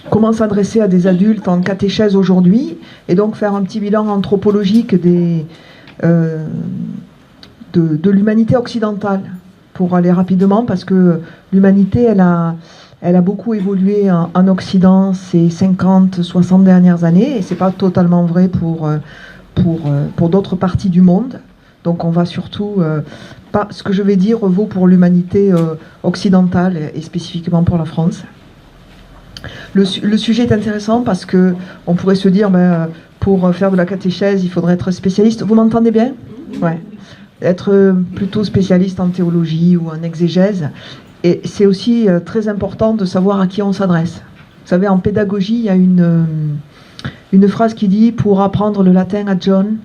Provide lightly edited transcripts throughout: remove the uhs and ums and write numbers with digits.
comment s'adresser à des adultes en catéchèse aujourd'hui, et donc faire un petit bilan anthropologique de l'humanité occidentale, pour aller rapidement, parce que l'humanité, elle a beaucoup évolué en Occident ces 50, 60 dernières années, et c'est pas totalement vrai pour d'autres parties du monde. Donc on va surtout, ce que je vais dire vaut pour l'humanité occidentale et spécifiquement pour la France. Le sujet est intéressant parce que on pourrait se dire, pour faire de la catéchèse, il faudrait être spécialiste. Vous m'entendez bien ? Ouais. Être plutôt spécialiste en théologie ou en exégèse. Et c'est aussi très important de savoir à qui on s'adresse. Vous savez, en pédagogie, il y a une phrase qui dit « Pour apprendre le latin à John,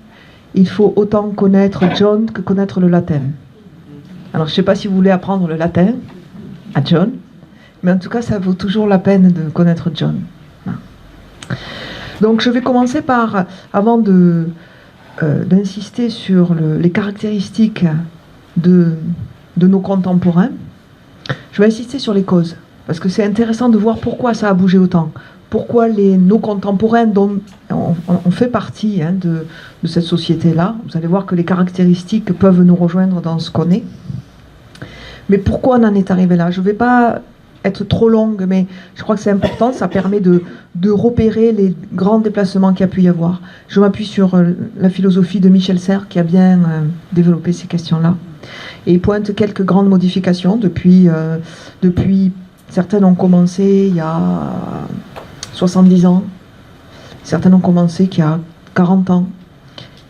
il faut autant connaître John que connaître le latin. » Alors, je ne sais pas si vous voulez apprendre le latin à John, mais en tout cas, ça vaut toujours la peine de connaître John. Donc, je vais commencer par, avant d'insister sur les caractéristiques de nos contemporains, je vais insister sur les causes, parce que c'est intéressant de voir pourquoi ça a bougé autant. Pourquoi nos contemporains, dont on fait partie de cette société-là, vous allez voir que les caractéristiques peuvent nous rejoindre dans ce qu'on est. Mais pourquoi on en est arrivé là ? Je ne vais pas être trop longue, mais je crois que c'est important, ça permet de repérer les grands déplacements qu'il y a pu y avoir. Je m'appuie sur la philosophie de Michel Serres, qui a bien développé ces questions-là. Et il pointe quelques grandes modifications depuis certaines ont commencé il y a 70 ans, certaines ont commencé qu'il y a 40 ans.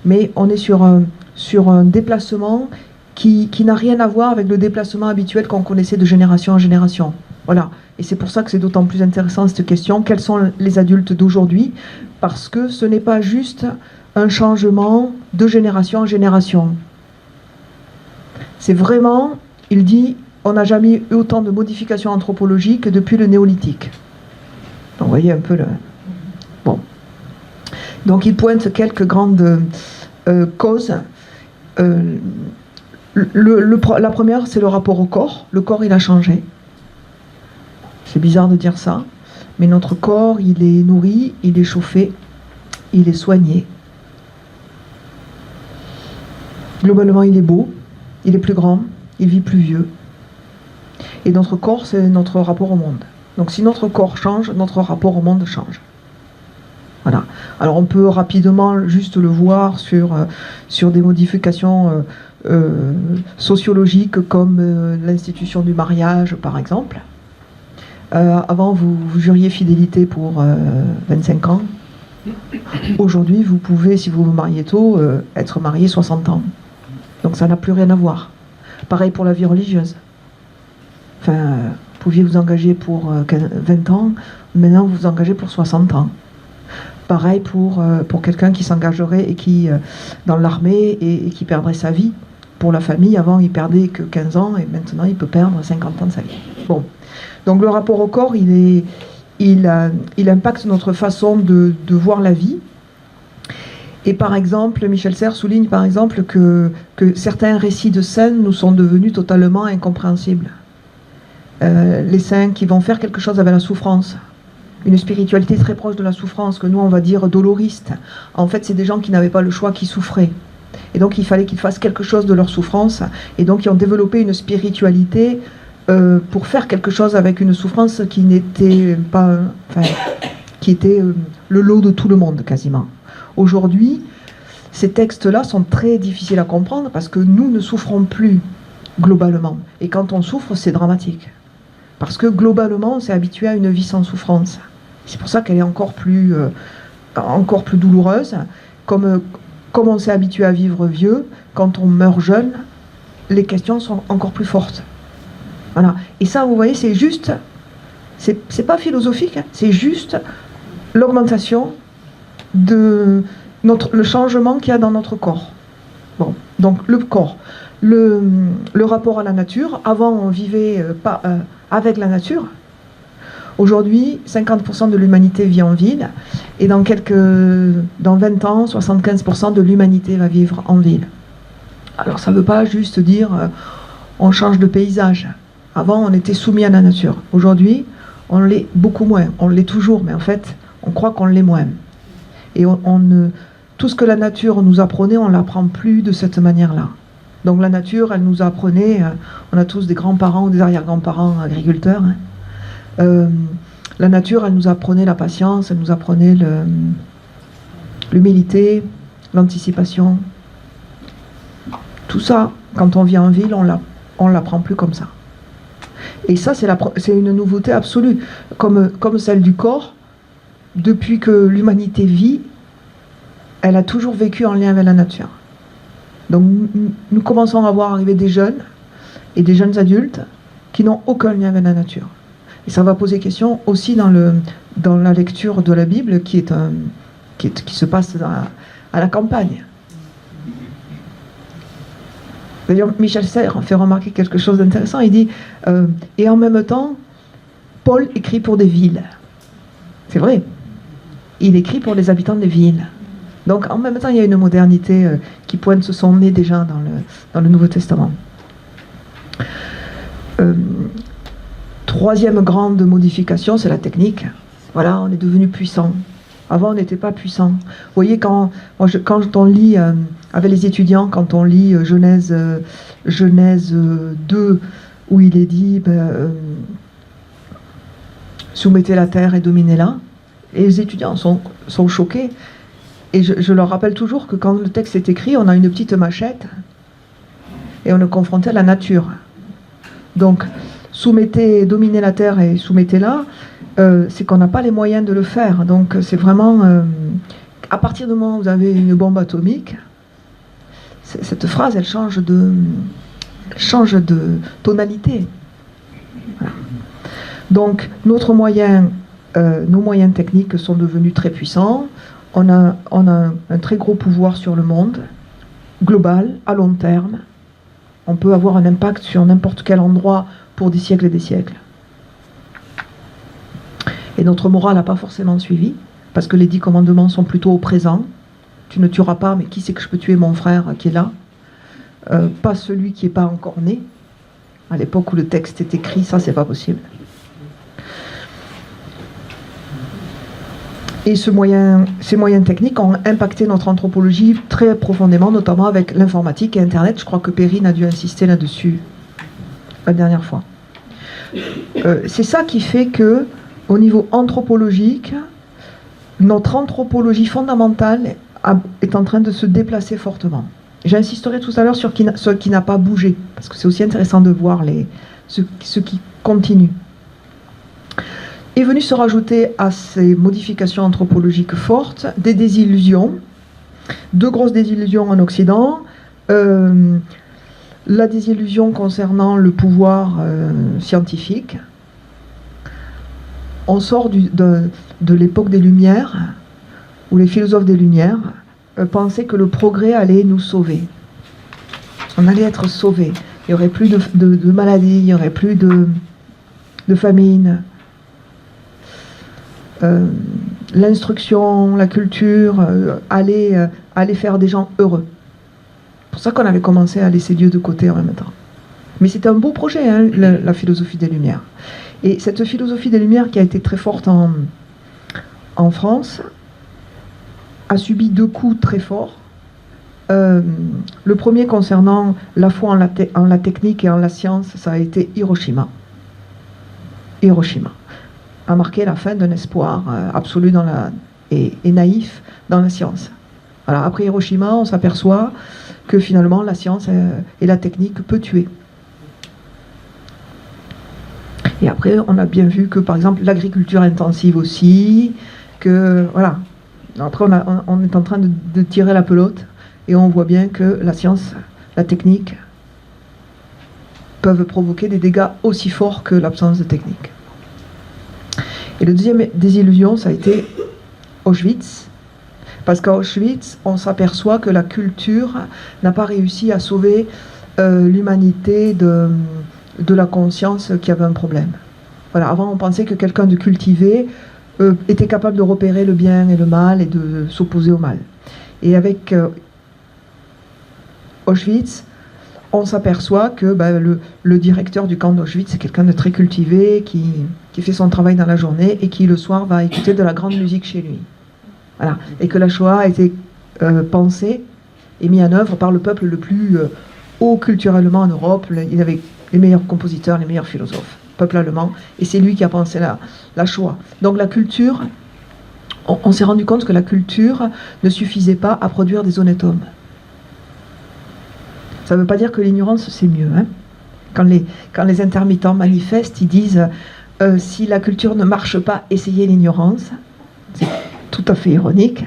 Mais on est sur un déplacement qui n'a rien à voir avec le déplacement habituel qu'on connaissait de génération en génération. Voilà. Et c'est pour ça que c'est d'autant plus intéressant cette question. Quels sont les adultes d'aujourd'hui ? Parce que ce n'est pas juste un changement de génération en génération. C'est vraiment, il dit, on n'a jamais eu autant de modifications anthropologiques depuis le néolithique. Donc vous voyez un peu le... Bon. Donc il pointe quelques grandes causes. La première, c'est le rapport au corps. Le corps, il a changé. C'est bizarre de dire ça, mais notre corps, il est nourri, il est chauffé, il est soigné. Globalement, il est beau, il est plus grand, il vit plus vieux. Et notre corps, c'est notre rapport au monde. Donc si notre corps change, notre rapport au monde change. Voilà. Alors on peut rapidement juste le voir sur des modifications sociologiques comme l'institution du mariage, par exemple. Avant, vous juriez fidélité pour 25 ans. Aujourd'hui, vous pouvez, si vous vous mariez tôt, être marié 60 ans. Donc ça n'a plus rien à voir. Pareil pour la vie religieuse. Enfin, vous pouviez vous engager pour 20 ans, maintenant vous vous engagez pour 60 ans. Pareil pour quelqu'un qui s'engagerait et qui, dans l'armée et qui perdrait sa vie. Pour la famille, avant il perdait que 15 ans et maintenant il peut perdre 50 ans de sa vie. Bon. Donc le rapport au corps, il impacte notre façon de voir la vie. Et par exemple, Michel Serres souligne par exemple que certains récits de scènes nous sont devenus totalement incompréhensibles. Les saints qui vont faire quelque chose avec la souffrance, une spiritualité très proche de la souffrance, que nous on va dire doloriste. En fait, c'est des gens qui n'avaient pas le choix, qui souffraient. Et donc il fallait qu'ils fassent quelque chose de leur souffrance. Et donc ils ont développé une spiritualité pour faire quelque chose avec une souffrance qui n'était pas, qui était le lot de tout le monde quasiment. Aujourd'hui, ces textes-là sont très difficiles à comprendre parce que nous ne souffrons plus globalement. Et quand on souffre, c'est dramatique. Parce que globalement, on s'est habitué à une vie sans souffrance. C'est pour ça qu'elle est encore plus douloureuse. Comme on s'est habitué à vivre vieux, quand on meurt jeune, les questions sont encore plus fortes. Voilà. Et ça, vous voyez, c'est juste, c'est pas philosophique, hein, c'est juste l'augmentation de le changement qu'il y a dans notre corps. Bon, donc le corps, le rapport à la nature. Avant, on vivait pas avec la nature. Aujourd'hui, 50% de l'humanité vit en ville, et dans 20 ans, 75% de l'humanité va vivre en ville. Alors ça ne veut pas juste dire on change de paysage. Avant, on était soumis à la nature. Aujourd'hui, On l'est beaucoup moins. On l'est toujours, mais en fait, on croit qu'on l'est moins. Et tout ce que la nature nous apprenait, on ne l'apprend plus de cette manière-là. Donc la nature, elle nous apprenait, on a tous des grands-parents ou des arrière-grands-parents agriculteurs. La nature, elle nous apprenait la patience, elle nous apprenait l'humilité, l'anticipation. Tout ça, quand on vit en ville, on ne l'apprend plus comme ça. Et ça, c'est une nouveauté absolue. Comme celle du corps, depuis que l'humanité vit, elle a toujours vécu en lien avec la nature. Donc nous commençons à voir arriver des jeunes et des jeunes adultes qui n'ont aucun lien avec la nature. Et ça va poser question aussi dans la lecture de la Bible qui se passe à la campagne. D'ailleurs, Michel Serres fait remarquer quelque chose d'intéressant. Il dit et en même temps, Paul écrit pour des villes. C'est vrai. Il écrit pour les habitants des villes. Donc en même temps, il y a une modernité qui pointe son nez déjà dans le Nouveau Testament. Troisième grande modification, c'est la technique. Voilà, on est devenu puissant. Avant, on n'était pas puissant. Vous voyez, quand on lit, avec les étudiants, quand on lit Genèse 2, où il est dit soumettez la terre et dominez-la, et les étudiants sont choqués. Et je leur rappelle toujours que quand le texte est écrit, on a une petite machette et on est confronté à la nature. Donc, dominez la terre et soumettez-la, c'est qu'on n'a pas les moyens de le faire. Donc, c'est vraiment... à partir du moment où vous avez une bombe atomique, cette phrase, elle change de tonalité. Voilà. Donc, nos moyens techniques sont devenus très puissants. On a un très gros pouvoir sur le monde, global, à long terme. On peut avoir un impact sur n'importe quel endroit pour des siècles et des siècles. Et notre morale n'a pas forcément suivi, parce que les 10 commandements sont plutôt au présent. Tu ne tueras pas, mais qui c'est que je peux tuer mon frère qui est là ? Pas celui qui n'est pas encore né. À l'époque où le texte est écrit, ça, c'est pas possible. Et ces moyens techniques ont impacté notre anthropologie très profondément, notamment avec l'informatique et Internet. Je crois que Perrine a dû insister là-dessus la dernière fois. C'est ça qui fait que, au niveau anthropologique, notre anthropologie fondamentale est en train de se déplacer fortement. J'insisterai tout à l'heure sur ce qui n'a pas bougé, parce que c'est aussi intéressant de voir ce qui continue. Est venu se rajouter à ces modifications anthropologiques fortes des désillusions, 2 grosses désillusions en Occident, la désillusion concernant le pouvoir scientifique. On sort de l'époque des Lumières, où les philosophes des Lumières pensaient que le progrès allait nous sauver. On allait être sauvés. Il n'y aurait plus de maladies, il n'y aurait plus de famine. L'instruction, la culture allait faire des gens heureux. C'est pour ça qu'on avait commencé à laisser Dieu de côté en même temps. Mais c'était un beau projet, hein, la philosophie des Lumières. Et cette philosophie des Lumières qui a été très forte en France a subi 2 coups très forts. Le premier concernant la foi en la technique et en la science, ça a été Hiroshima. Hiroshima a marqué la fin d'un espoir absolu et naïf dans la science. Voilà, après Hiroshima, on s'aperçoit que finalement la science et la technique peut tuer. Et après, on a bien vu que, par exemple, l'agriculture intensive aussi, que, voilà. Après, on est en train de tirer la pelote, et on voit bien que la science, la technique, peuvent provoquer des dégâts aussi forts que l'absence de technique. Et la deuxième désillusion, ça a été Auschwitz, parce qu'à Auschwitz, on s'aperçoit que la culture n'a pas réussi à sauver l'humanité de la conscience qui avait un problème. Voilà, avant, on pensait que quelqu'un de cultivé était capable de repérer le bien et le mal et de s'opposer au mal. Et avec Auschwitz, on s'aperçoit que le directeur du camp d'Auschwitz, c'est quelqu'un de très cultivé, qui fait son travail dans la journée et qui, le soir, va écouter de la grande musique chez lui. Voilà. Et que la Shoah a été pensée et mise en œuvre par le peuple le plus haut culturellement en Europe. Il avait les meilleurs compositeurs, les meilleurs philosophes, peuple allemand, et c'est lui qui a pensé la Shoah. Donc la culture, on s'est rendu compte que la culture ne suffisait pas à produire des honnêtes hommes. Ça ne veut pas dire que l'ignorance c'est mieux. Hein. Quand les intermittents manifestent, ils disent si la culture ne marche pas, essayez l'ignorance. C'est tout à fait ironique,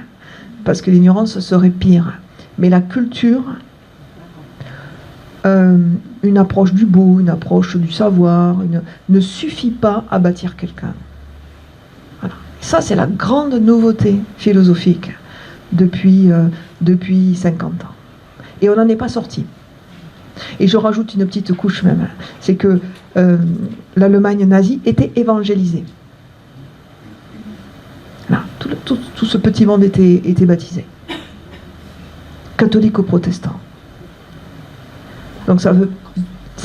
parce que l'ignorance serait pire. Mais la culture, une approche du beau, une approche du savoir, ne suffit pas à bâtir quelqu'un. Voilà. Ça, c'est la grande nouveauté philosophique depuis 50 ans. Et on n'en est pas sorti. Et je rajoute une petite couche même, c'est que l'Allemagne nazie était évangélisée. Là, tout ce petit monde était baptisé. Catholique ou protestant. Donc ça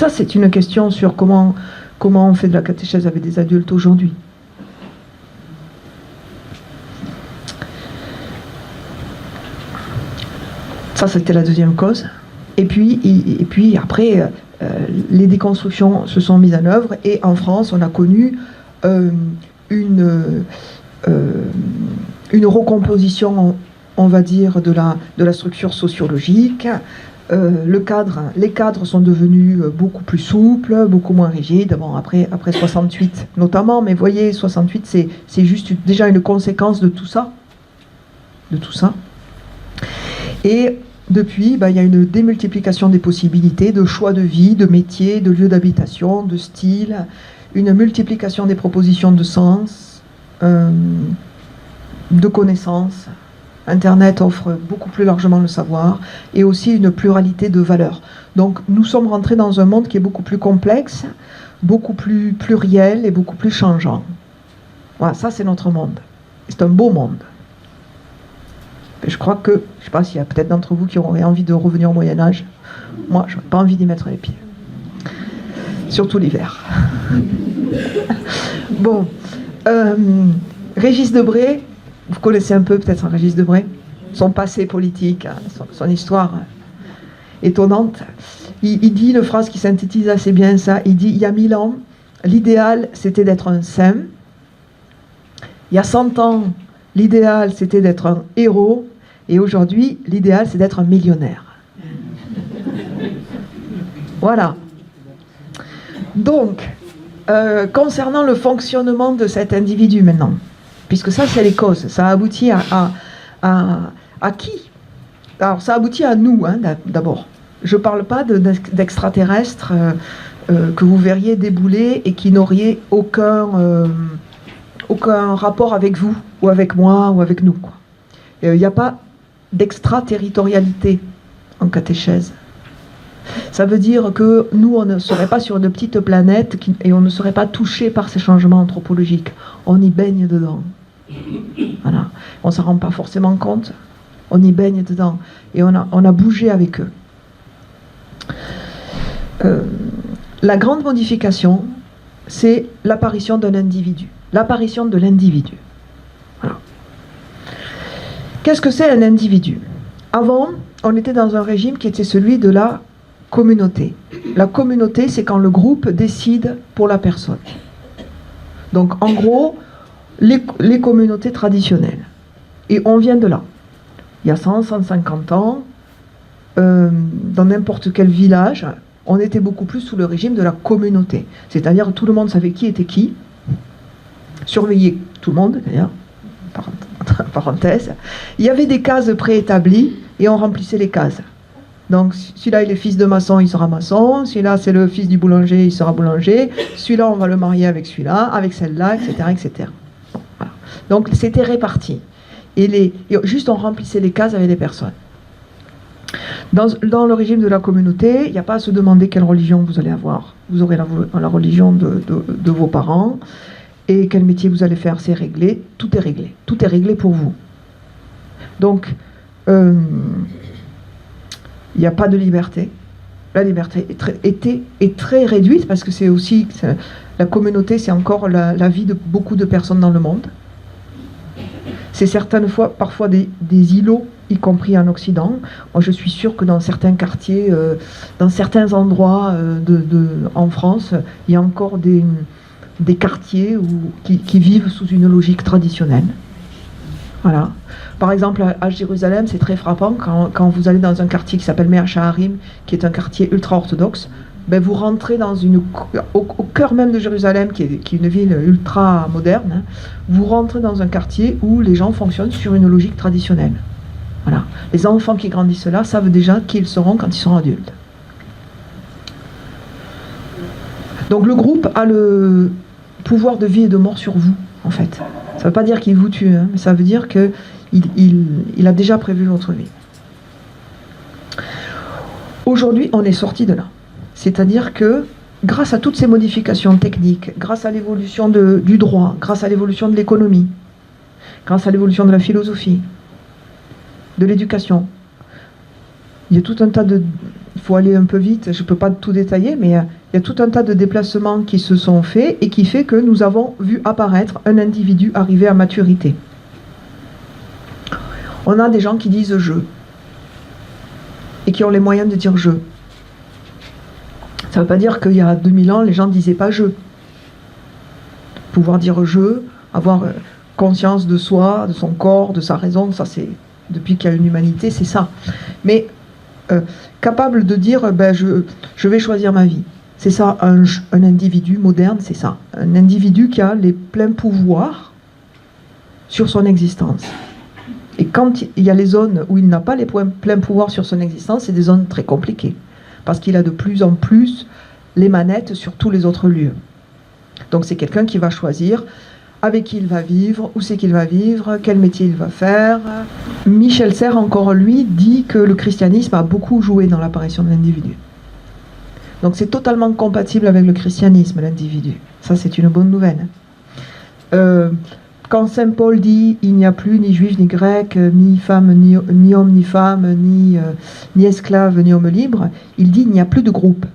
c'est une question sur comment on fait de la catéchèse avec des adultes aujourd'hui. Ça, c'était la deuxième cause. Et puis après, les déconstructions se sont mises en œuvre et en France, on a connu une recomposition, on va dire, de la structure sociologique. Les cadres sont devenus beaucoup plus souples, beaucoup moins rigides. Bon, après 68 notamment, mais voyez, 68 c'est juste déjà une conséquence de tout ça. Et depuis, il y a une démultiplication des possibilités, de choix de vie, de métiers, de lieux d'habitation, de style, une multiplication des propositions de sens, de connaissances. Internet offre beaucoup plus largement le savoir et aussi une pluralité de valeurs. Donc nous sommes rentrés dans un monde qui est beaucoup plus complexe, beaucoup plus pluriel et beaucoup plus changeant. Voilà, ça c'est notre monde. C'est un beau monde. Je crois que, je ne sais pas s'il y a peut-être d'entre vous qui auraient envie de revenir au Moyen-Âge. Moi, je n'aurais pas envie d'y mettre les pieds. Surtout l'hiver. Bon. Régis Debray, vous connaissez un peu peut-être Régis Debray, son passé politique, son histoire étonnante. Il dit une phrase qui synthétise assez bien ça. Il dit, il y a 1000 ans, l'idéal c'était d'être un saint. Il y a 100 ans, l'idéal c'était d'être un héros. Et aujourd'hui, l'idéal c'est d'être un millionnaire. Voilà. Donc, concernant le fonctionnement de cet individu maintenant, puisque ça c'est les causes, ça aboutit à qui? Alors ça aboutit à nous, hein, d'abord. Je ne parle pas d'extraterrestres que vous verriez débouler et qui n'auriez aucun rapport avec vous, ou avec moi, ou avec nous. Il n'y a pas d'extraterritorialité en catéchèse. Ça veut dire que nous, on ne serait pas sur une petite planète et on ne serait pas touché par ces changements anthropologiques. On y baigne dedans. Voilà. On ne s'en rend pas forcément compte. On y baigne dedans. Et on a bougé avec eux. La grande modification, c'est l'apparition d'un individu. L'apparition de l'individu. Voilà. Qu'est-ce que c'est un individu? Avant, on était dans un régime qui était celui de la communauté. La communauté, c'est quand le groupe décide pour la personne. Donc, en gros, les communautés traditionnelles. Et on vient de là. Il y a 100, 150 ans, dans n'importe quel village, on était beaucoup plus sous le régime de la communauté. C'est-à-dire que tout le monde savait qui était qui, surveillait tout le monde, d'ailleurs, parenthèse. Il y avait des cases préétablies et on remplissait les cases. Donc, celui-là, il est fils de maçon, il sera maçon. Celui-là, c'est le fils du boulanger, il sera boulanger. Celui-là, on va le marier avec celui-là, avec celle-là, etc., etc. Bon, voilà. Donc, c'était réparti. Et juste, on remplissait les cases avec les personnes. Dans le régime de la communauté, il n'y a pas à se demander quelle religion vous allez avoir. Vous aurez la religion de vos parents. Et quel métier vous allez faire, c'est réglé. Tout est réglé. Tout est réglé pour vous. Donc, il n'y a pas de liberté. la liberté est très réduite, parce que c'est aussi, la communauté, c'est encore la vie de beaucoup de personnes dans le monde. C'est certaines fois, parfois des îlots, y compris en Occident. Moi, je suis sûre que dans certains quartiers, dans certains endroits en France, il y a encore des quartiers qui vivent sous une logique traditionnelle. Voilà. Par exemple, à Jérusalem, c'est très frappant quand vous allez dans un quartier qui s'appelle Mea Sha'arim, qui est un quartier ultra-orthodoxe. Ben, vous rentrez au cœur même de Jérusalem, qui est une ville ultra moderne, hein, vous rentrez dans un quartier où les gens fonctionnent sur une logique traditionnelle. Voilà. Les enfants qui grandissent là savent déjà qui ils seront quand ils seront adultes. Donc le groupe a le pouvoir de vie et de mort sur vous, en fait. Ça ne veut pas dire qu'il vous tue, hein, mais ça veut dire qu'il a déjà prévu votre vie. Aujourd'hui, on est sorti de là. C'est-à-dire que, grâce à toutes ces modifications techniques, grâce à l'évolution du droit, grâce à l'évolution de l'économie, grâce à l'évolution de la philosophie, de l'éducation, il y a tout un tas de... Il faut aller un peu vite, je ne peux pas tout détailler, mais il y a tout un tas de déplacements qui se sont faits et qui fait que nous avons vu apparaître un individu arrivé à maturité. On a des gens qui disent « je » et qui ont les moyens de dire « je ». Ça ne veut pas dire qu'il y a 2000 ans, les gens ne disaient pas « je ». Pouvoir dire « je », avoir conscience de soi, de son corps, de sa raison, ça c'est, depuis qu'il y a une humanité, c'est ça. Mais capable de dire ben, je vais choisir ma vie. C'est ça, un individu moderne, c'est ça. Un individu qui a les pleins pouvoirs sur son existence. Et quand il y a les zones où il n'a pas les pleins pouvoirs sur son existence, c'est des zones très compliquées. Parce qu'il a de plus en plus les manettes sur tous les autres lieux. Donc c'est quelqu'un qui va choisir avec qui il va vivre, où c'est qu'il va vivre, quel métier il va faire. Michel Serres, encore lui, dit que le christianisme a beaucoup joué dans l'apparition de l'individu. Donc c'est totalement compatible avec le christianisme, l'individu. Ça, c'est une bonne nouvelle. Quand Saint Paul dit « il n'y a plus ni juif ni grec, ni femme, ni homme ni femme, ni esclave, ni homme libre », il dit « il n'y a plus de groupe,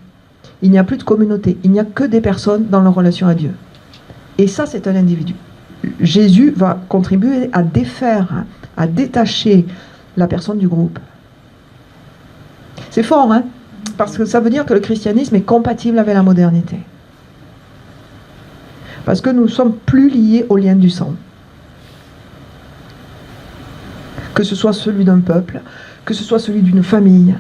il n'y a plus de communauté, il n'y a que des personnes dans leur relation à Dieu ». Et ça, c'est un individu. Jésus va contribuer à défaire, à détacher la personne du groupe. C'est fort, hein? Parce que ça veut dire que le christianisme est compatible avec la modernité. Parce que nous ne sommes plus liés au lien du sang. Que ce soit celui d'un peuple, que ce soit celui d'une famille.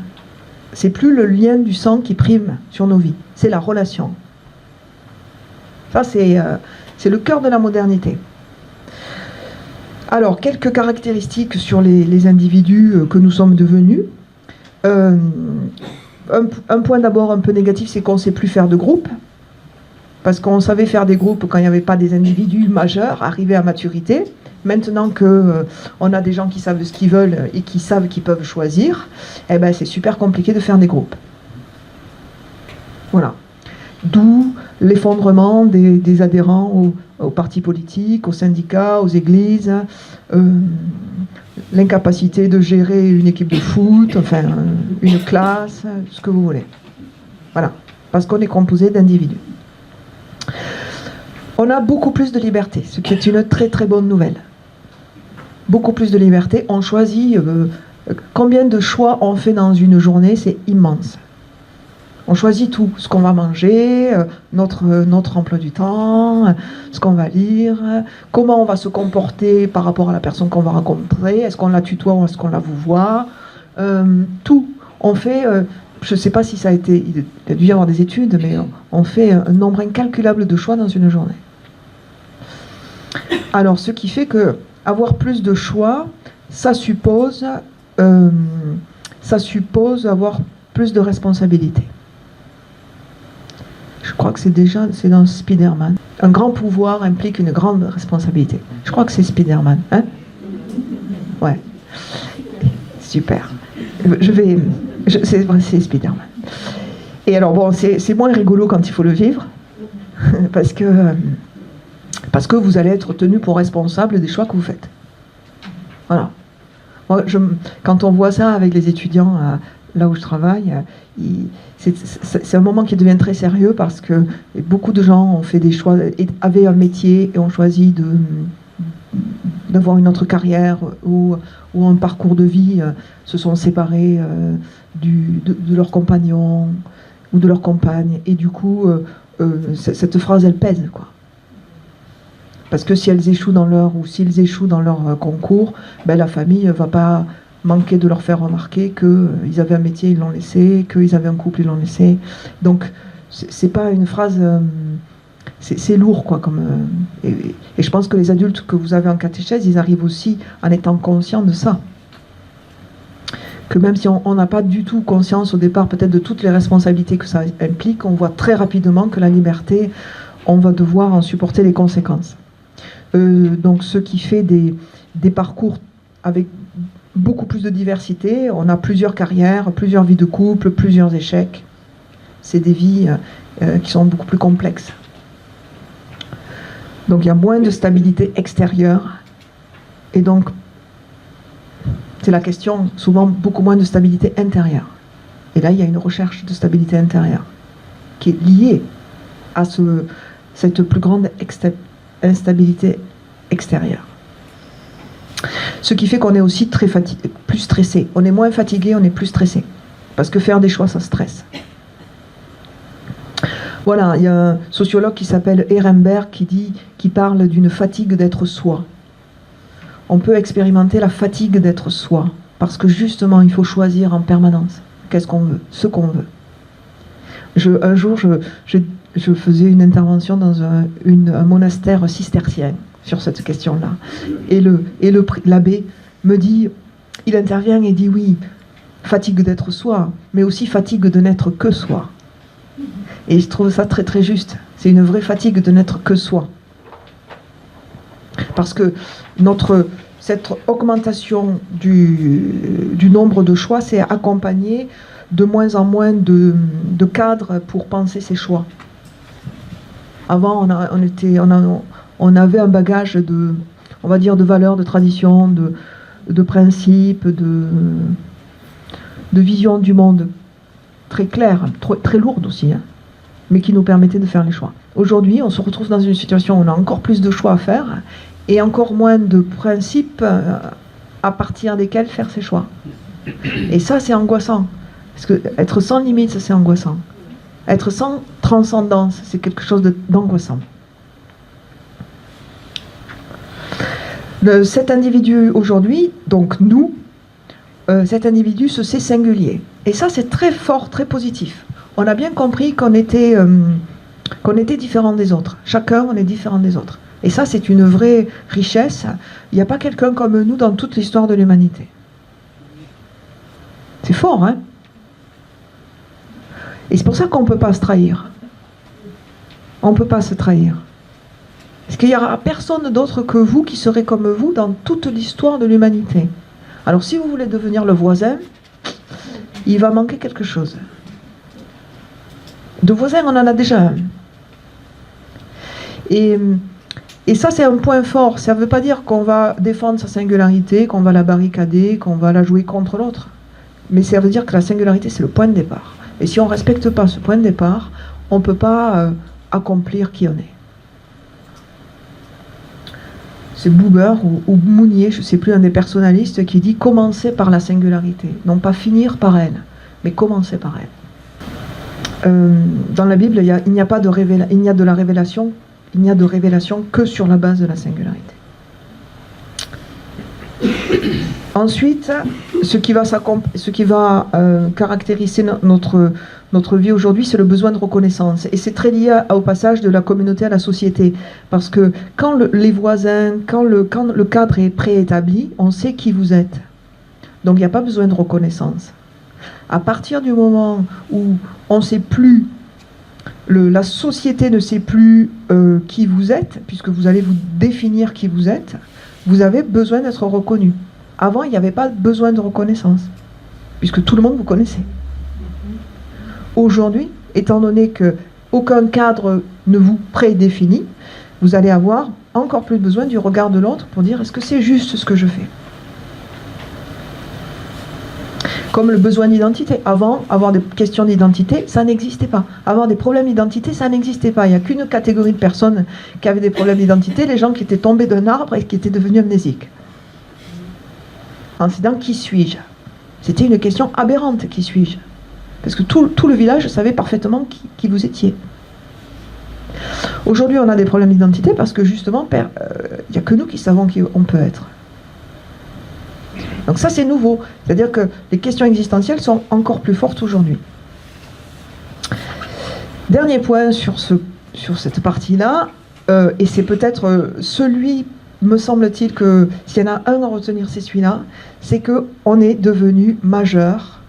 C'est plus le lien du sang qui prime sur nos vies. C'est la relation. Ça, c'est le cœur de la modernité. Alors, quelques caractéristiques sur les individus que nous sommes devenus. Un point d'abord un peu négatif, c'est qu'on ne sait plus faire de groupe. Parce qu'on savait faire des groupes quand il n'y avait pas des individus majeurs arrivés à maturité. Maintenant qu'on a des gens qui savent ce qu'ils veulent et qui savent qu'ils peuvent choisir, eh ben, c'est super compliqué de faire des groupes. Voilà. D'où l'effondrement des adhérents aux partis politiques, aux syndicats, aux églises, l'incapacité de gérer une équipe de foot, enfin une classe, ce que vous voulez. Voilà, parce qu'on est composé d'individus. On a beaucoup plus de liberté, ce qui est une très très bonne nouvelle. Beaucoup plus de liberté. On choisit combien de choix on fait dans une journée, c'est immense. On choisit tout, ce qu'on va manger, notre emploi du temps, ce qu'on va lire, comment on va se comporter par rapport à la personne qu'on va rencontrer, est-ce qu'on la tutoie ou est-ce qu'on la vouvoie, tout. On fait, je ne sais pas si ça a été, il a dû y avoir des études, mais on fait un nombre incalculable de choix dans une journée. Alors, ce qui fait que avoir plus de choix, ça suppose avoir plus de responsabilités. Je crois que c'est dans Spider-Man. Un grand pouvoir implique une grande responsabilité. Je crois que c'est Spider-Man, hein? Ouais. Super. C'est Spider-Man. Et alors bon, c'est moins rigolo quand il faut le vivre, parce que vous allez être tenu pour responsable des choix que vous faites. Voilà. Moi, quand on voit ça avec les étudiants là où je travaille, c'est un moment qui devient très sérieux parce que beaucoup de gens ont fait des choix, avaient un métier et ont choisi d'avoir une autre carrière ou un parcours de vie, se sont séparés de leur compagnon ou de leur compagne. Et du coup, cette phrase, elle pèse, quoi. Parce que si elles échouent dans s'ils échouent dans leur concours, ben la famille ne va pas manquer de leur faire remarquer qu'ils avaient un métier, ils l'ont laissé, qu'ils avaient un couple, ils l'ont laissé. Donc, c'est pas une phrase... c'est lourd, quoi. Et je pense que les adultes que vous avez en catéchèse, ils arrivent aussi en étant conscients de ça. Que même si on n'a pas du tout conscience au départ peut-être de toutes les responsabilités que ça implique, on voit très rapidement que la liberté, on va devoir en supporter les conséquences. Donc ce qui fait des parcours avec beaucoup plus de diversité, on a plusieurs carrières, plusieurs vies de couple, plusieurs échecs. C'est des vies qui sont beaucoup plus complexes. Donc il y a moins de stabilité extérieure. Et donc, c'est la question, souvent beaucoup moins de stabilité intérieure. Et là, il y a une recherche de stabilité intérieure qui est liée à cette plus grande instabilité extérieure. Ce qui fait qu'on est aussi plus stressé. On est moins fatigué, on est plus stressé. Parce que faire des choix, ça stresse. Voilà, il y a un sociologue qui s'appelle Ehrenberg qui parle d'une fatigue d'être soi. On peut expérimenter la fatigue d'être soi, parce que justement, il faut choisir en permanence qu'est-ce qu'on veut, ce qu'on veut. Un jour, je faisais une intervention dans un monastère cistercien sur cette question-là. Et l'abbé me dit, il intervient et dit oui, fatigue d'être soi, mais aussi fatigue de n'être que soi. Et je trouve ça très très juste. C'est une vraie fatigue de n'être que soi. Parce que cette augmentation du nombre de choix, c'est accompagné de moins en moins de cadres pour penser ses choix. Avant, on avait un bagage on va dire, de valeurs, de traditions, de principes, de vision du monde très claire, très lourde aussi, hein, mais qui nous permettait de faire les choix. Aujourd'hui, on se retrouve dans une situation où on a encore plus de choix à faire et encore moins de principes à partir desquels faire ses choix. Et ça, c'est angoissant. Parce que être sans limite, ça, c'est angoissant. Être sans transcendance, c'est quelque chose d'angoissant. Cet individu aujourd'hui, donc nous, cet individu se sait singulier. Et ça, c'est très fort, très positif. On a bien compris qu'on était différents des autres. Chacun, on est différent des autres. Et ça, c'est une vraie richesse. Il n'y a pas quelqu'un comme nous dans toute l'histoire de l'humanité. C'est fort, hein? Et c'est pour ça qu'on ne peut pas se trahir. On ne peut pas se trahir. Parce qu'il n'y aura personne d'autre que vous qui serait comme vous dans toute l'histoire de l'humanité. Alors si vous voulez devenir le voisin, il va manquer quelque chose. De voisins, on en a déjà un. Et ça, c'est un point fort. Ça ne veut pas dire qu'on va défendre sa singularité, qu'on va la barricader, qu'on va la jouer contre l'autre. Mais ça veut dire que la singularité, c'est le point de départ. Et si on ne respecte pas ce point de départ, on ne peut pas accomplir qui on est. C'est Buber ou Mounier, je ne sais plus, un des personnalistes, qui dit « commencer par la singularité ». Non pas finir par elle, mais commencer par elle. Dans la Bible, il n'y a de révélation que sur la base de la singularité. Ensuite, ce qui va caractériser notre vie aujourd'hui, c'est le besoin de reconnaissance. Et c'est très lié au passage de la communauté à la société. Parce que quand les voisins, quand le cadre est préétabli, on sait qui vous êtes. Donc il n'y a pas besoin de reconnaissance. À partir du moment où on ne sait plus, la société ne sait plus qui vous êtes, puisque vous allez vous définir qui vous êtes, vous avez besoin d'être reconnu. Avant, il n'y avait pas besoin de reconnaissance, puisque tout le monde vous connaissait. Aujourd'hui, étant donné qu'aucun cadre ne vous prédéfinit, vous allez avoir encore plus besoin du regard de l'autre pour dire est-ce que c'est juste ce que je fais. Comme le besoin d'identité. Avant, avoir des questions d'identité, ça n'existait pas. Avoir des problèmes d'identité, ça n'existait pas. Il n'y a qu'une catégorie de personnes qui avaient des problèmes d'identité, les gens qui étaient tombés d'un arbre et qui étaient devenus amnésiques. En se disant, qui suis-je? C'était une question aberrante, qui suis-je? Parce que tout le village savait parfaitement qui vous étiez. Aujourd'hui, on a des problèmes d'identité parce que justement, il n'y a que nous qui savons qui on peut être. Donc ça, c'est nouveau. C'est-à-dire que les questions existentielles sont encore plus fortes aujourd'hui. Dernier point sur cette partie-là, et c'est peut-être celui, me semble-t-il, que s'il y en a un à retenir, c'est celui-là, c'est qu'on est devenu majeur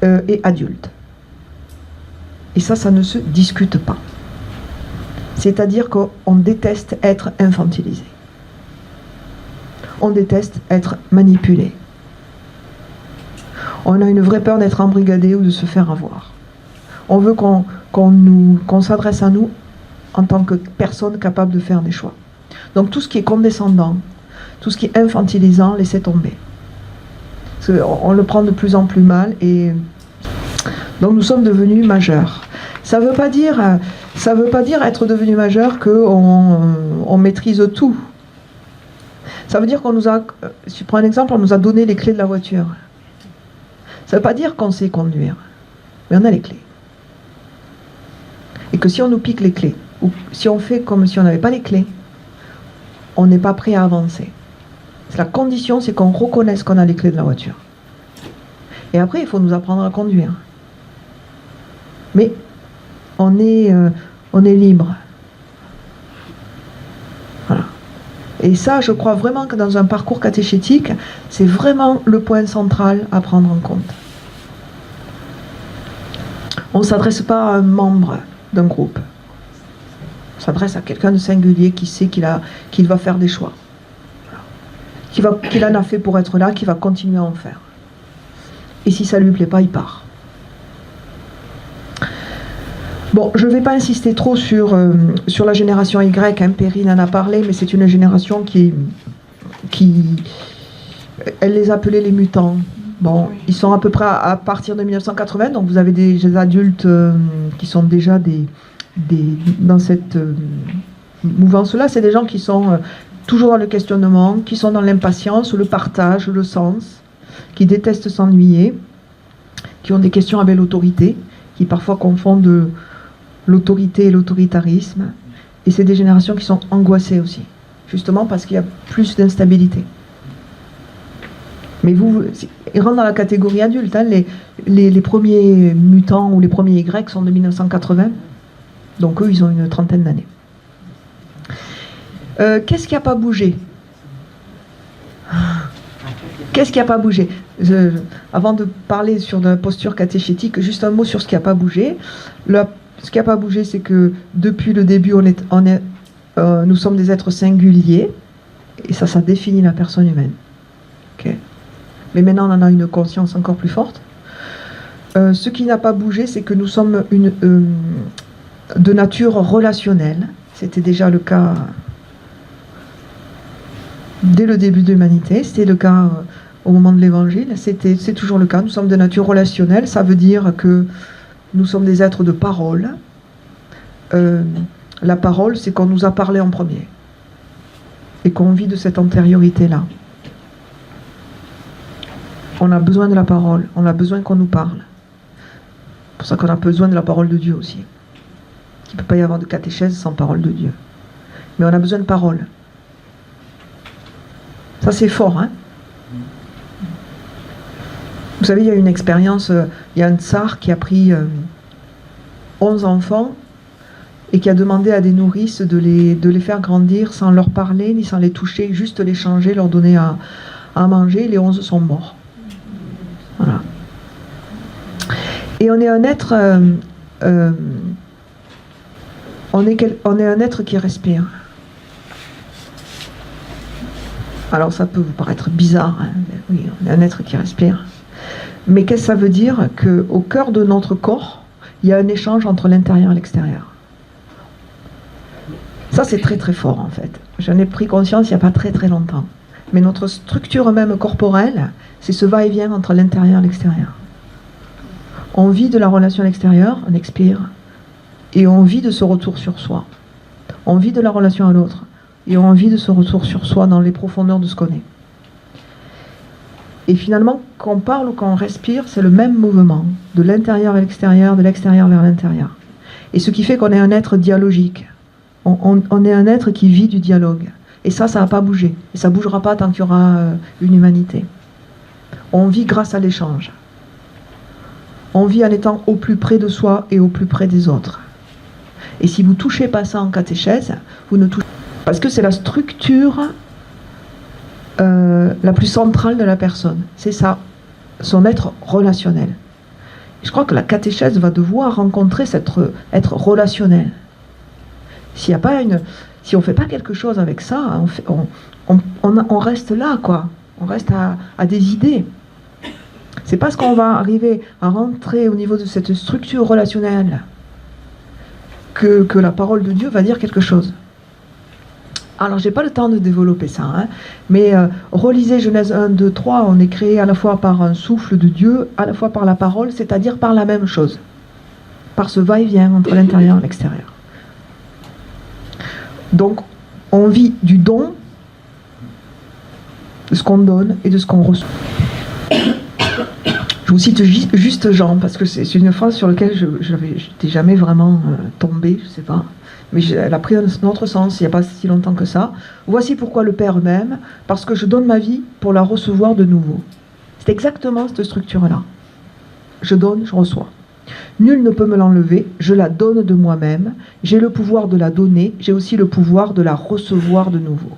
et adulte. Et ça ne se discute pas. C'est-à-dire qu'on déteste être infantilisé. On déteste être manipulé. On a une vraie peur d'être embrigadé ou de se faire avoir. On veut qu'on s'adresse à nous en tant que personne capable de faire des choix. Donc tout ce qui est condescendant, tout ce qui est infantilisant, laissez tomber. Parce qu'on le prend de plus en plus mal et donc nous sommes devenus majeurs. Ça veut pas dire être devenu majeur qu'on maîtrise tout. Ça veut dire qu'on nous a, si je prends un exemple, on nous a donné les clés de la voiture. Ça ne veut pas dire qu'on sait conduire, mais on a les clés. Et que si on nous pique les clés, ou si on fait comme si on n'avait pas les clés, on n'est pas prêt à avancer. La condition, c'est qu'on reconnaisse qu'on a les clés de la voiture. Et après, il faut nous apprendre à conduire. Mais on est libre. Voilà. Et ça, je crois vraiment que dans un parcours catéchétique, c'est vraiment le point central à prendre en compte. On ne s'adresse pas à un membre d'un groupe. On s'adresse à quelqu'un de singulier qui sait qu'il va faire des choix. Qu'il en a fait pour être là, qui va continuer à en faire. Et si ça ne lui plaît pas, il part. Bon, je ne vais pas insister trop sur la génération Y, hein, Perrine en a parlé, mais c'est une génération qui elle les appelait les mutants. Bon, ils sont à peu près à partir de 1980, donc vous avez des adultes qui sont déjà dans cette mouvance-là. C'est des gens qui sont toujours dans le questionnement, qui sont dans l'impatience, le partage, le sens, qui détestent s'ennuyer, qui ont des questions avec l'autorité, qui parfois confondent l'autorité et l'autoritarisme. Et c'est des générations qui sont angoissées aussi, justement parce qu'il y a plus d'instabilité. Mais ils rentrent dans la catégorie adulte. Hein. Les premiers mutants ou les premiers Y sont de 1980. Donc eux, ils ont une trentaine d'années. Qu'est-ce qui n'a pas bougé? Qu'est-ce qui n'a pas bougé? Avant de parler sur la posture catéchétique, juste un mot sur ce qui n'a pas bougé. Ce qui n'a pas bougé, c'est que depuis le début, nous sommes des êtres singuliers. Et ça définit la personne humaine. Okay. Mais maintenant, on en a une conscience encore plus forte. Ce qui n'a pas bougé, c'est que nous sommes de nature relationnelle. C'était déjà le cas dès le début de l'humanité. C'était le cas au moment de l'Évangile. C'est toujours le cas. Nous sommes de nature relationnelle. Ça veut dire que nous sommes des êtres de parole. La parole, c'est qu'on nous a parlé en premier. Et qu'on vit de cette antériorité-là. On a besoin de la parole, on a besoin qu'on nous parle. C'est pour ça qu'on a besoin de la parole de Dieu aussi. Il ne peut pas y avoir de catéchèse sans parole de Dieu. Mais on a besoin de parole. Ça c'est fort, hein? Vous savez, il y a une expérience, il y a un tsar qui a pris 11 enfants et qui a demandé à des nourrices de les faire grandir sans leur parler, ni sans les toucher, juste les changer, leur donner à manger. Les 11 sont morts. Voilà. Et on est un être, on est un être qui respire. Alors ça peut vous paraître bizarre, hein, mais oui, on est un être qui respire. Mais qu'est-ce que ça veut dire? Qu'au cœur de notre corps, il y a un échange entre l'intérieur et l'extérieur. Ça c'est très très fort en fait. J'en ai pris conscience il n'y a pas très très longtemps. Mais notre structure même corporelle, c'est ce va-et-vient entre l'intérieur et l'extérieur. On vit de la relation à l'extérieur, on expire, et on vit de ce retour sur soi. On vit de la relation à l'autre, et on vit de ce retour sur soi dans les profondeurs de ce qu'on est. Et finalement, quand on parle ou quand on respire, c'est le même mouvement, de l'intérieur vers l'extérieur, de l'extérieur vers l'intérieur. Et ce qui fait qu'on est un être dialogique. On est un être qui vit du dialogue. Et ça va pas bouger. Et ça bougera pas tant qu'il y aura une humanité. On vit grâce à l'échange. On vit en étant au plus près de soi et au plus près des autres. Et si vous ne touchez pas ça en catéchèse, vous ne touchez pas. Parce que c'est la structure la plus centrale de la personne. C'est ça, son être relationnel. Je crois que la catéchèse va devoir rencontrer être relationnel. Si on ne fait pas quelque chose avec ça, on reste là, quoi. On reste à des idées. C'est parce qu'on va arriver à rentrer au niveau de cette structure relationnelle que la parole de Dieu va dire quelque chose. Alors, j'ai pas le temps de développer ça, hein, mais relisez Genèse 1, 2, 3, on est créé à la fois par un souffle de Dieu, à la fois par la parole, c'est-à-dire par la même chose, par ce va-et-vient entre l'intérieur et l'extérieur. Donc, on vit du don, de ce qu'on donne et de ce qu'on reçoit. Je vous cite juste Jean, parce que c'est une phrase sur laquelle je n'étais jamais vraiment tombée, je ne sais pas. Mais elle a pris un autre sens il n'y a pas si longtemps que ça. Voici pourquoi le Père m'aime, parce que je donne ma vie pour la recevoir de nouveau. C'est exactement cette structure-là. Je donne, je reçois. Nul ne peut me l'enlever, je la donne de moi-même. J'ai le pouvoir de la donner, j'ai aussi le pouvoir de la recevoir de nouveau.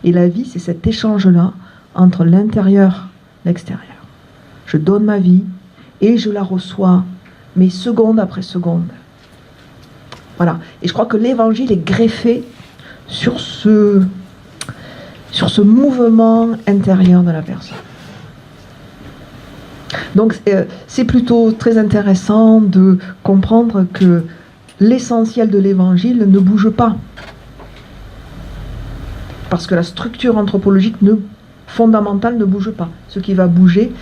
Et la vie, c'est cet échange-là entre l'intérieur et l'extérieur. Je donne ma vie et je la reçois, mais seconde après seconde. Voilà. Et je crois que l'évangile est greffé sur ce mouvement intérieur de la personne. Donc c'est plutôt très intéressant de comprendre que l'essentiel de l'évangile ne bouge pas. Parce que la structure anthropologique fondamentale ne bouge pas. Ce qui va bouger,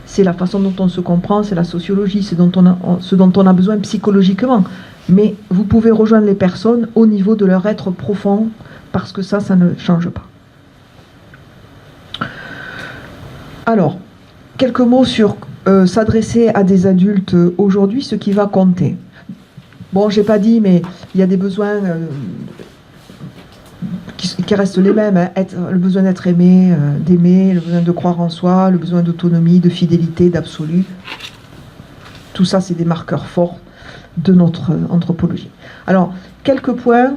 c'est la façon dont on se comprend, c'est la sociologie, c'est ce dont on a besoin psychologiquement. Mais vous pouvez rejoindre les personnes au niveau de leur être profond, parce que ça ne change pas. Alors, quelques mots sur s'adresser à des adultes aujourd'hui, ce qui va compter. Bon, j'ai pas dit, mais il y a des besoins qui restent les mêmes. Hein. Le besoin d'être aimé, d'aimer, le besoin de croire en soi, le besoin d'autonomie, de fidélité, d'absolu. Tout ça, c'est des marqueurs forts de notre anthropologie. Alors, quelques points,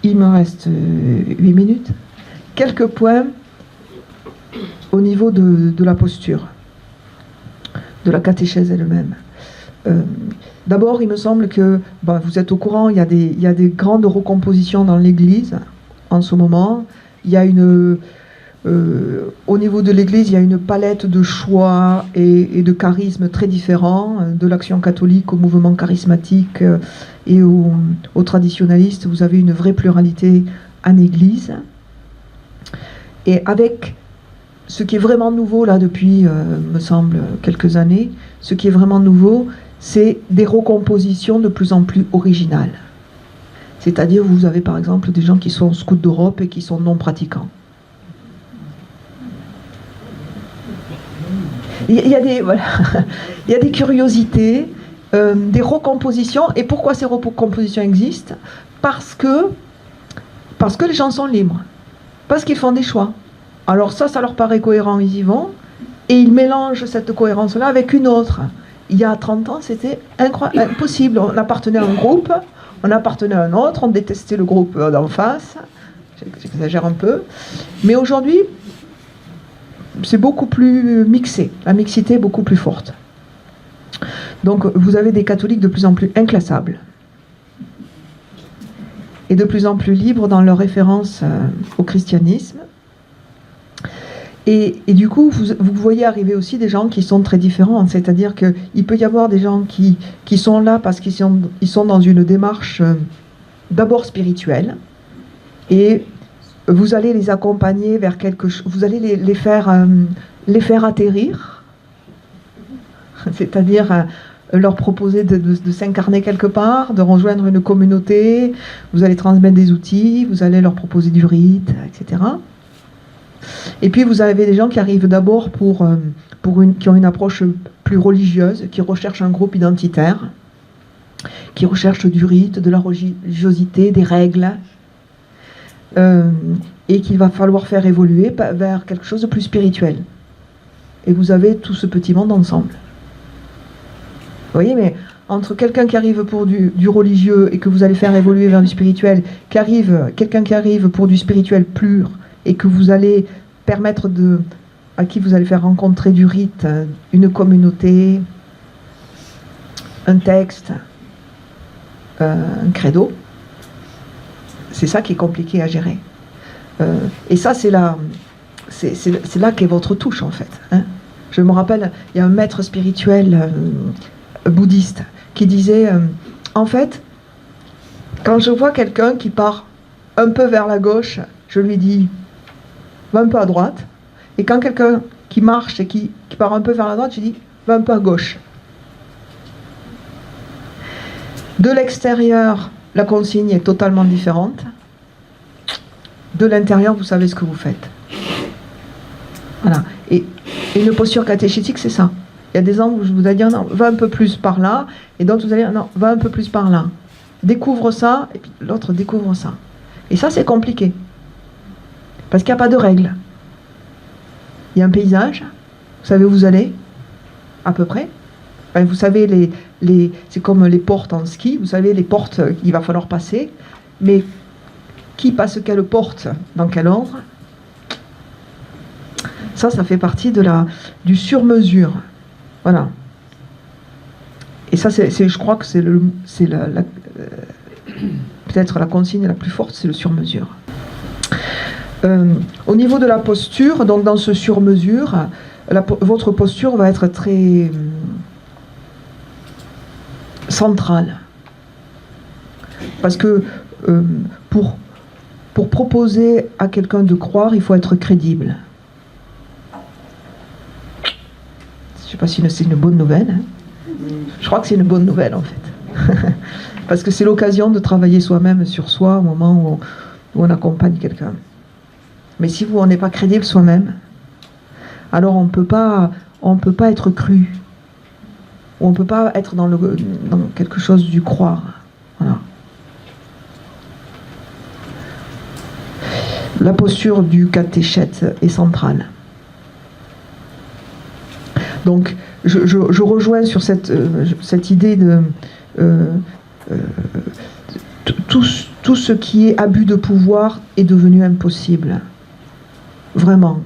il me reste 8 minutes, quelques points au niveau de la posture, de la catéchèse elle-même. D'abord, il me semble que, vous êtes au courant, il y a des grandes recompositions dans l'Église en ce moment. Il y a au niveau de l'Église, il y a une palette de choix et de charismes très différents, de l'action catholique au mouvement charismatique et aux traditionalistes. Vous avez une vraie pluralité en Église. Et avec ce qui est vraiment nouveau là depuis, me semble, quelques années, ce qui est vraiment nouveau, c'est des recompositions de plus en plus originales. C'est-à-dire, vous avez par exemple des gens qui sont scouts d'Europe et qui sont non pratiquants. Il y a des curiosités, des recompositions. Et pourquoi ces recompositions existent ? Parce que les gens sont libres. Parce qu'ils font des choix. Alors ça leur paraît cohérent, ils y vont. Et ils mélangent cette cohérence-là avec une autre. Il y a 30 ans, c'était impossible. On appartenait à un groupe, on appartenait à un autre, on détestait le groupe d'en face. J'exagère un peu. Mais aujourd'hui, c'est beaucoup plus mixé. La mixité est beaucoup plus forte. Donc, vous avez des catholiques de plus en plus inclassables et de plus en plus libres dans leur référence au christianisme. Et du coup, vous voyez arriver aussi des gens qui sont très différents. C'est-à-dire qu'il peut y avoir des gens qui sont là parce qu'ils sont dans une démarche d'abord spirituelle et Vous allez les accompagner vers quelque chose, vous allez les faire atterrir, c'est-à-dire leur proposer de s'incarner quelque part, de rejoindre une communauté, vous allez transmettre des outils, vous allez leur proposer du rite, etc. Et puis vous avez des gens qui arrivent d'abord qui ont une approche plus religieuse, qui recherchent un groupe identitaire, qui recherchent du rite, de la religiosité, des règles, et qu'il va falloir faire évoluer vers quelque chose de plus spirituel. Et vous avez tout ce petit monde ensemble. Vous voyez, mais entre quelqu'un qui arrive pour du religieux et que vous allez faire évoluer vers du spirituel, quelqu'un qui arrive pour du spirituel pur et que vous allez permettre à qui vous allez faire rencontrer du rite, une communauté, un texte, un credo, c'est ça qui est compliqué à gérer. Et ça, c'est là qu'est votre touche, en fait. Hein. Je me rappelle, il y a un maître spirituel bouddhiste qui disait, en fait, quand je vois quelqu'un qui part un peu vers la gauche, je lui dis, va un peu à droite. Et quand quelqu'un qui marche et qui part un peu vers la droite, je dis, va un peu à gauche. De l'extérieur, la consigne est totalement différente. De l'intérieur, vous savez ce que vous faites. Voilà. Et une posture catéchétique, c'est ça. Il y a des angles où je vous ai dit, non, va un peu plus par là, et d'autres, vous allez dire, non, va un peu plus par là. Découvre ça, et puis l'autre découvre ça. Et ça, c'est compliqué. Parce qu'il n'y a pas de règles. Il y a un paysage, vous savez où vous allez, à peu près. Enfin, vous savez, c'est comme les portes en ski, vous savez les portes qu'il va falloir passer, mais qui passe quelle porte, dans quel ordre, ça fait partie du sur-mesure. Voilà. Et ça, je crois que c'est peut-être la consigne la plus forte, c'est le sur-mesure. Au niveau de la posture, donc dans ce sur-mesure, votre posture va être très centrale. Parce que pour proposer à quelqu'un de croire, il faut être crédible. Je ne sais pas si c'est une bonne nouvelle. Hein. Je crois que c'est une bonne nouvelle, en fait. Parce que c'est l'occasion de travailler soi-même sur soi au moment où on accompagne quelqu'un. Mais si on n'est pas crédible soi-même, alors on ne peut pas être cru. On ne peut pas être dans quelque chose du croire. Voilà. La posture du catéchète est centrale. Donc, je rejoins sur cette idée de tout ce qui est abus de pouvoir est devenu impossible. Vraiment.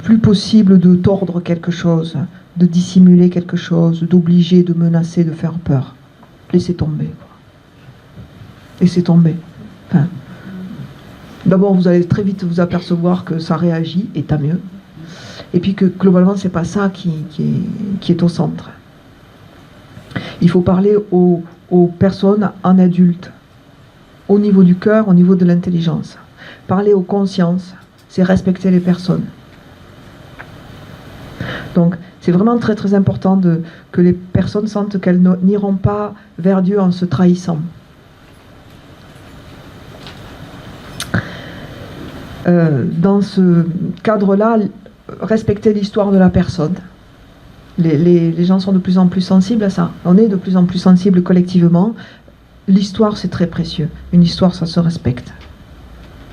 Plus possible de tordre quelque chose, de dissimuler quelque chose, d'obliger, de menacer, de faire peur. Laissez tomber. Laissez tomber. Enfin, d'abord, vous allez très vite vous apercevoir que ça réagit, et tant mieux. Et puis que globalement, c'est pas ça qui est au centre. Il faut parler aux personnes en adulte, au niveau du cœur, au niveau de l'intelligence. Parler aux consciences, c'est respecter les personnes. Donc, c'est vraiment très très important que les personnes sentent qu'elles n'iront pas vers Dieu en se trahissant. Dans ce cadre-là, respecter l'histoire de la personne. Les gens sont de plus en plus sensibles à ça. On est de plus en plus sensibles collectivement. L'histoire, c'est très précieux. Une histoire, ça se respecte.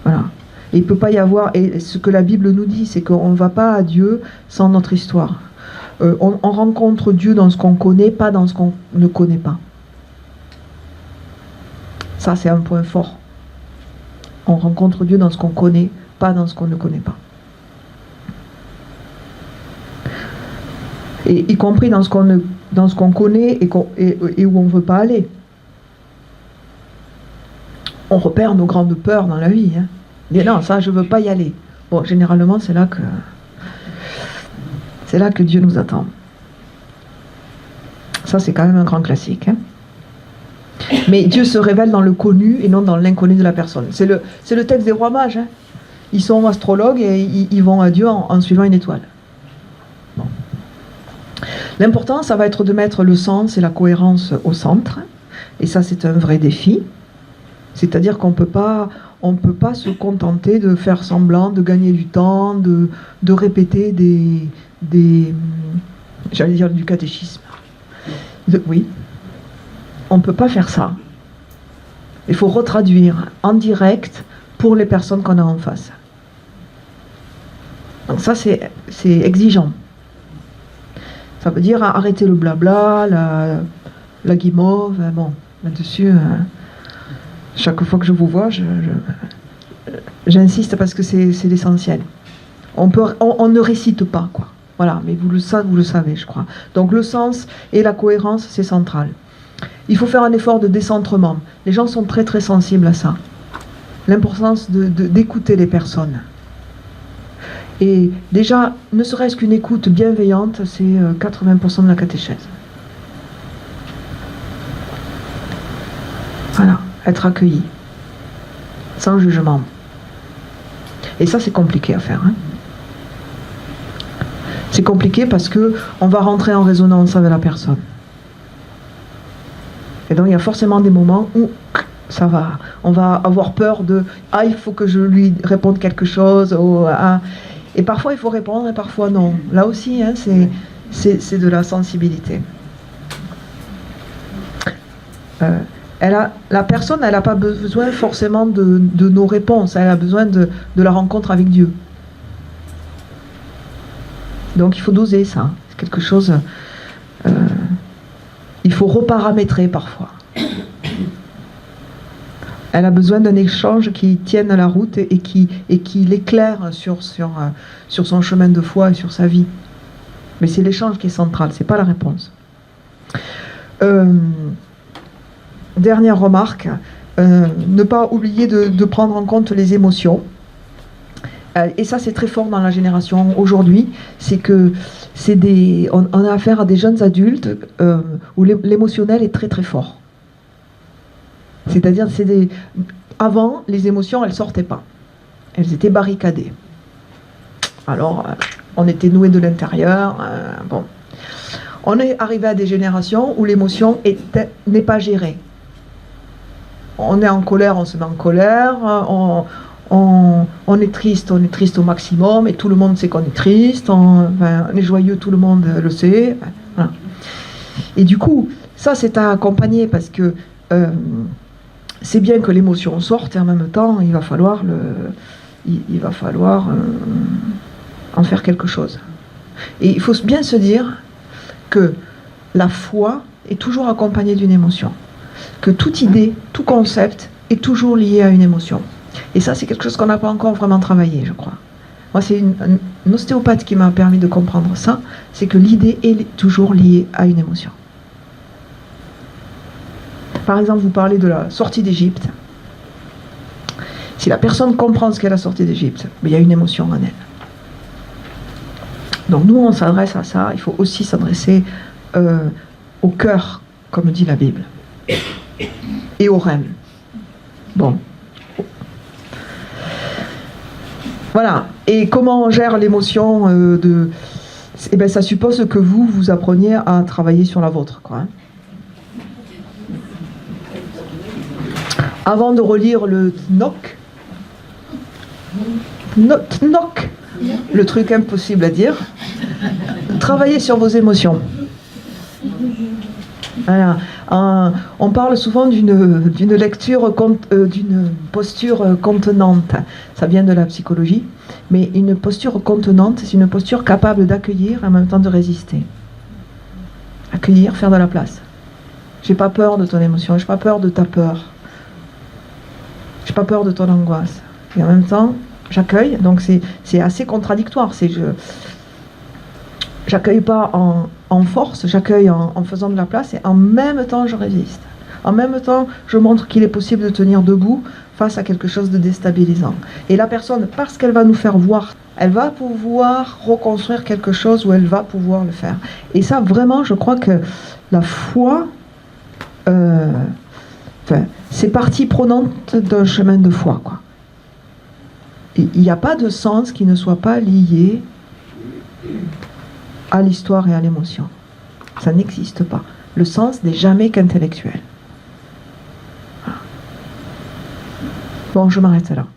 Voilà. Et il ne peut pas y avoir... Et ce que la Bible nous dit, c'est qu'on ne va pas à Dieu sans notre histoire. On rencontre Dieu dans ce qu'on connaît, pas dans ce qu'on ne connaît pas. Ça, c'est un point fort. On rencontre Dieu dans ce qu'on connaît, pas dans ce qu'on ne connaît pas. Et y compris dans ce qu'on connaît et où on ne veut pas aller. On repère nos grandes peurs dans la vie. Hein. Mais non, ça, je ne veux pas y aller. Bon, généralement, c'est là que Dieu nous attend. Ça, c'est quand même un grand classique. Hein. Mais Dieu se révèle dans le connu et non dans l'inconnu de la personne. C'est le texte des rois mages. Hein. Ils sont astrologues et ils vont à Dieu en suivant une étoile. Bon. L'important, ça va être de mettre le sens et la cohérence au centre. Et ça, c'est un vrai défi. C'est-à-dire qu'on peut pas se contenter de faire semblant, de gagner du temps, de répéter j'allais dire du catéchisme. Oui. On ne peut pas faire ça. Il faut retraduire en direct pour les personnes qu'on a en face. Donc ça, c'est exigeant. Ça veut dire arrêter le blabla, la guimauve. Bon, là-dessus, chaque fois que je vous vois, j'insiste parce que c'est l'essentiel. On ne récite pas, quoi. Voilà, mais vous le savez, je crois. Donc le sens et la cohérence, c'est central. Il faut faire un effort de décentrement. Les gens sont très très sensibles à ça. L'importance d'écouter les personnes. Et déjà, ne serait-ce qu'une écoute bienveillante, c'est 80% de la catéchèse. Voilà, être accueilli, sans jugement. Et ça, c'est compliqué à faire. Hein. C'est compliqué parce qu'on va rentrer en résonance avec la personne. Et donc il y a forcément des moments où ça va, on va avoir peur il faut que je lui réponde quelque chose, et parfois il faut répondre et parfois non. Là aussi, hein, c'est de la sensibilité. La personne, elle n'a pas besoin forcément de nos réponses, elle a besoin de la rencontre avec Dieu. Donc il faut doser ça, c'est quelque chose... il faut reparamétrer parfois. Elle a besoin d'un échange qui tienne la route et qui l'éclaire sur son chemin de foi et sur sa vie. Mais c'est l'échange qui est central, c'est pas la réponse. Dernière remarque, ne pas oublier de prendre en compte les émotions. Et ça, c'est très fort dans la génération aujourd'hui, c'est que on a affaire à des jeunes adultes où l'émotionnel est très très fort. C'est-à-dire, avant, les émotions, elles sortaient pas. Elles étaient barricadées. Alors, on était noué de l'intérieur. Bon. On est arrivé à des générations où l'émotion n'est pas gérée. On est en colère, on se met en colère. On est triste au maximum, et tout le monde sait qu'on est triste. On est joyeux, tout le monde le sait. Voilà. Et du coup, ça, c'est à accompagner parce que c'est bien que l'émotion sorte, et en même temps, il va falloir en faire quelque chose. Et il faut bien se dire que la foi est toujours accompagnée d'une émotion, que toute idée, tout concept est toujours lié à une émotion. Et ça, c'est quelque chose qu'on n'a pas encore vraiment travaillé, je crois. Moi, c'est une ostéopathe qui m'a permis de comprendre ça, c'est que l'idée est toujours liée à une émotion. Par exemple, vous parlez de la sortie d'Égypte. Si la personne comprend ce qu'est la sortie d'Égypte, il y a une émotion en elle. Donc nous, on s'adresse à ça. Il faut aussi s'adresser au cœur, comme dit la Bible, et au rêve. Bon. Voilà. Et comment on gère l'émotion ça suppose que vous appreniez à travailler sur la vôtre, quoi. Hein. Avant de relire le TNOC, le truc impossible à dire, travaillez sur vos émotions. Voilà. On parle souvent d'une lecture, d'une posture contenante. Ça vient de la psychologie, mais une posture contenante, c'est une posture capable d'accueillir et en même temps de résister. Accueillir, faire de la place. J'ai pas peur de ton émotion, j'ai pas peur de ta peur. J'ai pas peur de ton angoisse. Et en même temps, j'accueille, donc c'est assez contradictoire. J'accueille pas en force, j'accueille en faisant de la place, et en même temps je résiste. En même temps, je montre qu'il est possible de tenir debout face à quelque chose de déstabilisant. Et la personne, parce qu'elle va nous faire voir, elle va pouvoir reconstruire quelque chose où elle va pouvoir le faire. Et ça, vraiment, je crois que la foi Enfin, c'est partie prenante d'un chemin de foi, quoi. Il n'y a pas de sens qui ne soit pas lié à l'histoire et à l'émotion. Ça n'existe pas. Le sens n'est jamais qu'intellectuel. Bon, je m'arrête là.